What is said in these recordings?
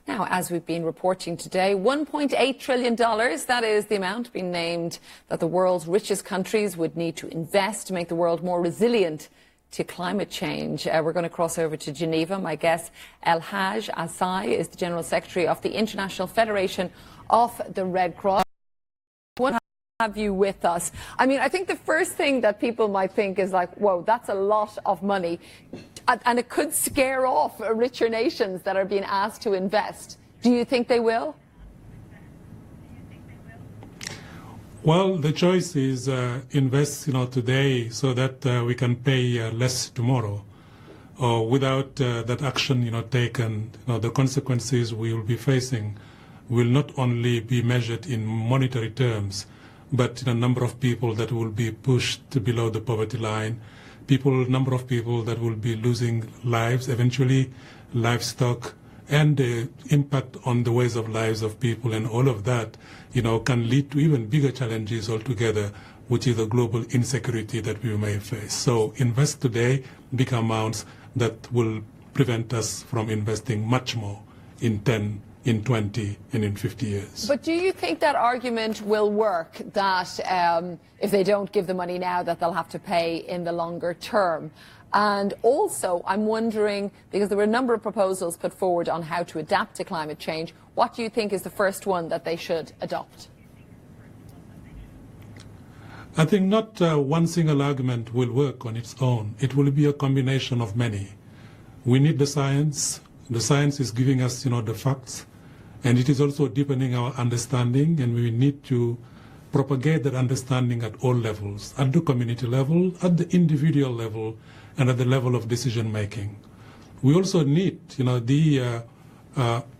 Now, as we've been reporting today, $1.8 trillion, that is the amount being named that the world's richest countries would need to invest to make the world more resilient to climate change. We're going to cross over to Geneva. My guest, Elhadj As Sy, is the General Secretary of the International Federation of the Red Cross. What have you with us? I mean, I think the first thing that people might think is like, whoa, that's a lot of money. And it could scare off richer nations that are being asked to invest. Do you think they will? Well, the choice is invest, today so that we can pay less tomorrow. Or without that action, taken, the consequences we will be facing will not only be measured in monetary terms, but in a number of people that will be pushed below the poverty line, number of people that will be losing lives, eventually livestock, and the impact on the ways of lives of people, and all of that, can lead to even bigger challenges altogether, which is the global insecurity that we may face. So invest today big amounts that will prevent us from investing much more in 10, in 20, and in 50 years. But do you think that argument will work, that if they don't give the money now, that they'll have to pay in the longer term? And also, I'm wondering, because there were a number of proposals put forward on how to adapt to climate change, what do you think is the first one that they should adopt? I think not one single argument will work on its own. It will be a combination of many. We need the science. The science is giving us, the facts. And it is also deepening our understanding, and we need to propagate that understanding at all levels, at the community level, at the individual level, and at the level of decision making. We also need, the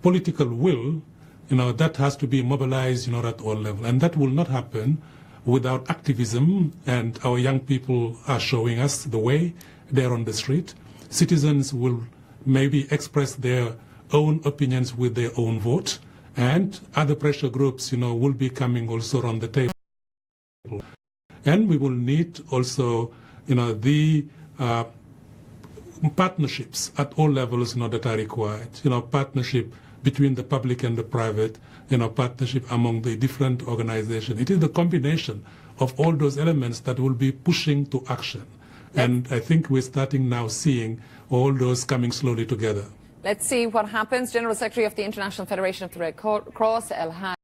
political will, that has to be mobilized, at all levels. And that will not happen without activism, and our young people are showing us the way. They're on the street. Citizens will maybe express their own opinions with their own vote, and other pressure groups, will be coming also on the table. And we will need also, the partnerships at all levels, that are required. Partnership between the public and the private, partnership among the different organizations. It is the combination of all those elements that will be pushing to action. And I think we're starting now seeing all those coming slowly together. Let's see what happens. General Secretary of the International Federation of the Red Cross, Elhadj